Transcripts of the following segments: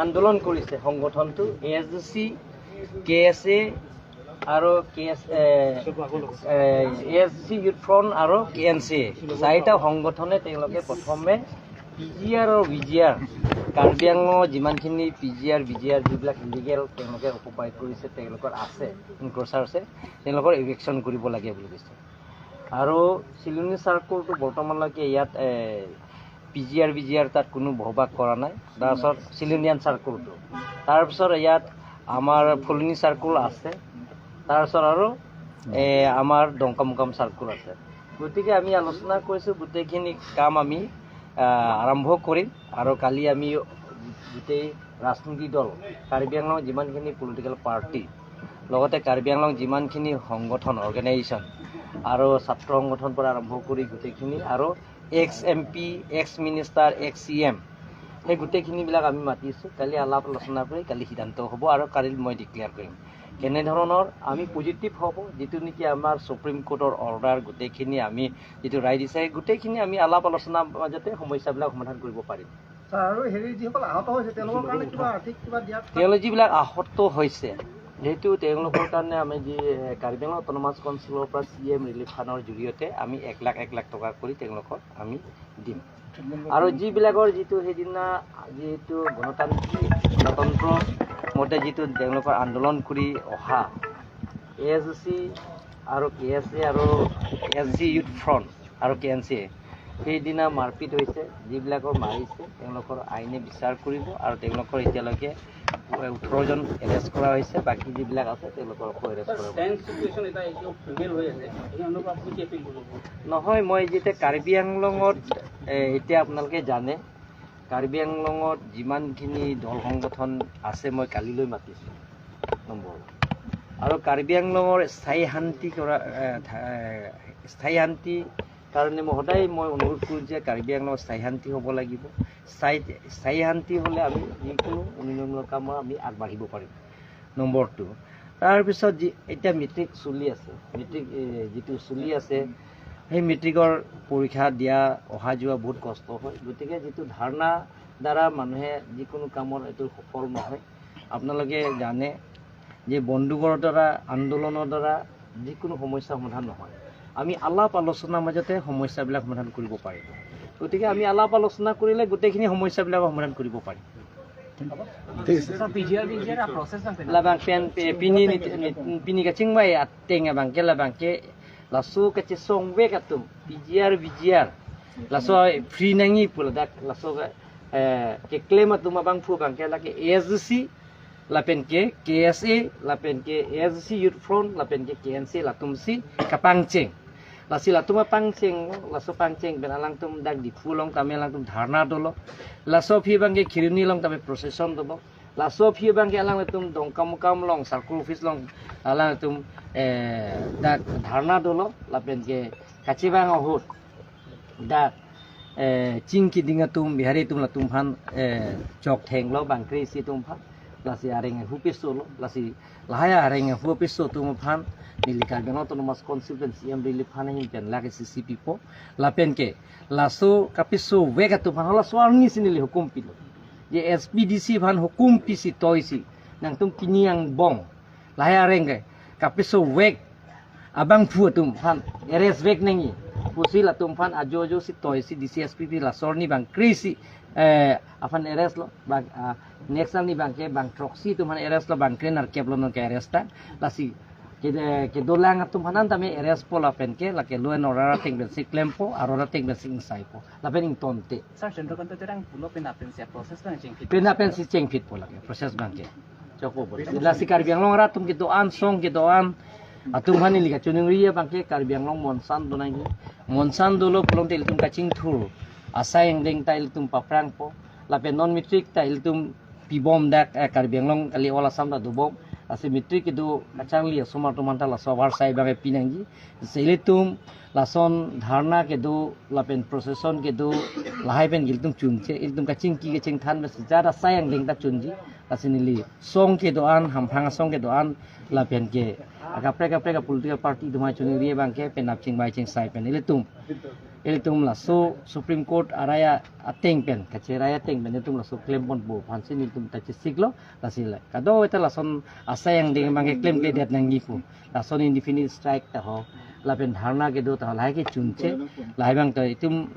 আন্দোলন কৰিছে সংগঠনটো ASDC, KSA আৰু ASDC ইউথ ফ্ৰণ্ট আৰু KNCA চাৰিটা সংগঠনে তেওঁলোকে প্ৰথমে PGR আৰু VGR কাৰ্বি আংলঙৰ যিমানখিনি PGR VGR যিবিলাক ইলিগেল তেওঁলোকে অকুপাই কৰিছে তেওঁলোকৰ আছে ইনক্ৰচাৰ আছে তেওঁলোকৰ ইভিকশ্যন কৰিব লাগে বুলি কৈছে আৰু চিলুনি চাৰ্কলটো বৰ্তমানলৈকে ইয়াত PGR VGR তাত কোনো বহবাস কৰা নাই তাৰপিছত চিলুনিয়ান চাৰ্কলটো তাৰপিছত ইয়াত আমাৰ ফুলনি চাৰ্কল আছে তাৰপিছত আৰু আমাৰ ডংকামুকাম চাৰ্কল আছে গতিকে আমি আলোচনা কৰিছোঁ গোটেইখিনি কাম আমি আৰম্ভ কৰিম আৰু কালি আমি গোটেই ৰাজনীতি দল কাৰ্বি আংলঙৰ যিমানখিনি পলিটিকেল পাৰ্টি লগতে কাৰ্বি আংলং যিমানখিনি সংগঠন অৰ্গেনাইজেশ্যন আৰু ছাত্ৰ সংগঠনৰ পৰা আৰম্ভ কৰি গোটেইখিনি আৰু ex-MP, ex-minister, ex-CM সেই গোটেইখিনিবিলাক আমি মাতিছোঁ কালি আলাপ আলোচনা কৰি কালি সিদ্ধান্ত হ'ব আৰু কালি মই ডিক্লেয়াৰ কৰিম কেনেধৰণৰ আমি পজিটিভ হ'ব যিটো নেকি আমাৰ সুপ্ৰিম কোৰ্টৰ অৰ্ডাৰ গোটেইখিনি আমি যিটো ৰায় দিছে গোটেইখিনি আমি আলাপ আলোচনাৰ মাজতে সমস্যাবিলাক সমাধান কৰিব পাৰিম আৰু হেৰি যিসকল আহত হৈছে তেওঁলোকৰ কাৰণে কিবা আৰ্থিক কিবা দিয়াত তেওঁলোক যিবিলাক আহত হৈছে যেহেতু তেওঁলোকৰ কাৰণে আমি যি কাৰ্বি আংলং অট'নমাছ কাউন্সিলৰ পৰা CM ৰিলিফ ফাণ্ডৰ জৰিয়তে আমি 1 লাখ টকা কৰি তেওঁলোকক আমি দিম আৰু যিবিলাকৰ যিটো সেইদিনা যিটো গণতন্ত্ৰ মতে যিটো তেওঁলোকৰ আন্দোলন কৰি অহা ASDC আৰু KSA আৰু SC ইউথ ফ্ৰণ্ট আৰু KNCA সেইদিনা মাৰপিট হৈছে যিবিলাকৰ মাৰিছে তেওঁলোকৰ আইনে বিচাৰ কৰিব আৰু তেওঁলোকৰ এতিয়ালৈকে 18 জন এৰেষ্ট কৰা হৈছে বাকী যিবিলাক আছে তেওঁলোকৰ এৰেষ্ট কৰা নহয় মই যেতিয়া কাৰ্বি আংলঙত এতিয়া আপোনালোকে জানে কাৰ্বি আংলঙত যিমানখিনি দল সংগঠন আছে মই কালিলৈ মাতিছোঁ নম্বৰ আৰু কাৰ্বি আংলঙৰ স্থায়ী শান্তি কাৰণে মই সদায় অনুৰোধ কৰোঁ যে কাৰ্বি আংলঙৰ স্থায়ী শান্তি হ'ব লাগিব স্থায়ী শান্তি হ'লে আমি যিকোনো উন্নয়নমূলক কামৰ আমি আগবাঢ়িব পাৰিম নম্বৰ 2 তাৰপিছত এতিয়া মেট্ৰিক চলি আছে মেট্ৰিক যিটো চলি আছে সেই মেট্ৰিকৰ পৰীক্ষা দিয়া অহা যোৱা বহুত কষ্ট হয় গতিকে যিটো ধাৰণা দ্বাৰা মানুহে যিকোনো কামত এইটো সফল নহয় আপোনালোকে জানে যে বন্দুকৰ দ্বাৰা আন্দোলনৰ দ্বাৰা যিকোনো সমস্যা সমাধান নহয় আমি আলাপ আলোচনাৰ মাজতে সমস্যাবিলাক সমাধান কৰিব পাৰিম গতিকে আমি আলাপ আলোচনা কৰিলে গোটেইখিনি সমস্যাবিলাক সমাধান কৰিব পাৰিম labang pini kacing mai ateng abangke labangke lasu kacesong we katum PGR VGR laso free nangi pula dak laso ke claim atum abang fu bangke lake ASDC lapen ke KSA lapen ke ASDC youth front lapen ke KNC latumsi kapangceng lasi latuma pangceng laso pangceng benalang tum dak di fulong kami lang tum dharna dolo laso phi bangke khiruni long kami procession dolo laso phi bangke alang tum dongkamukam long circle office long alang tum dak dharna dolo lapen ke kachibang ohut dak cingki dinga tum bihari tum latum phan chok theng lo bangkri si tum phan lasi areng hupiso lo lasi lahaya areng hupiso tum phan nilika gano to mas constituency am relief phan hin pen lagi CCP po lapen ke laso kapiso wega tu phan hola swarni sinili hukum pilo je SPDC phan hukum pisi toisi nang tum kiniang bong lahaya areng ke kapiso weg abang fu tum phan eres weg nengi pusi la tum phan ajojo si toisi DCSPP la sorni bang krisi afan eres lo bang next ni bang ke bang troxy tum phan eres lo bang krenar keblo non ke aresta lasi ke dolang atum hanan tame eres po la pen ke la ke luen orara ting ben si klempo arora ting ben sing sai po la pen ing tonte sar cendro kan terang pulo penapen sia proses kan cengkit penapen si cengkit po la ke proses bangke coko po la si Karbi Anglong ratum gitu an song gitu an atum hani liga chuning ria bangke Karbi Anglong monsan donai monsan dolo pulong tel tum kacing thur asa yang deng tail tum paprang po la pen non metric tail tum pibom dak Karbi Anglong kali ola samda do bom asi metric itu kacang liya somar to mantala sobar sai bagai pinangi selitum lason dharna ke do lapen procession ke do lahai pen giltum chunche iltum kacing ki kacing than mes jara sayang ding ta chunji asinili song ke do an hamphang song ke do an lapen ke kapre political party dumai chuni rie bangke pen apching bai ching sai pen ilitum Ele tum la so Supreme Court araya ateng pen kache raya teng pen tum la so claim pon bo phansin ni tum tache siglo la sila kado eta la son asayang ding mang claim ke det nang gifu la son indefinite strike ta ho la pen dharna ke do ta la ke chunche la bang ta tum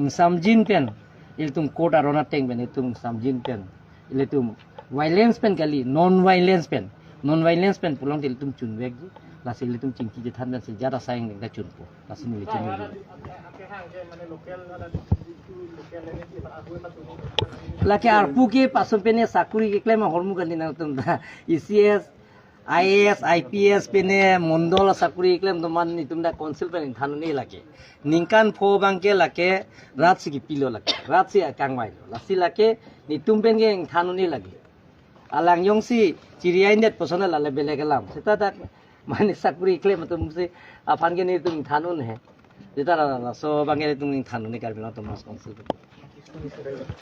samjin pen il tum court arona teng pen tum samjin pen ile tum violence pen kali non violence pen pulang til tum chun vek ji la sila tum chingki je than se jara sayang ding da chun po la sin ni chun laki arpu ke pasun pene sakuri ke claim hormu kan dina tum ECS IAS IPS pene mondol sakuri claim to man ni tum da council pen thanu ni lake ningkan pho bangke lake ratsi ki pilo lake ratsi kangmai lasi lake ni tum pen ke thanu ni lake alang yongsi ciriain det posona la lebele kelam seta tak mani sakuri claim tum se afan ke ni tum thanu ne jeta la so bangke tum thanu ni kar bina tum mas council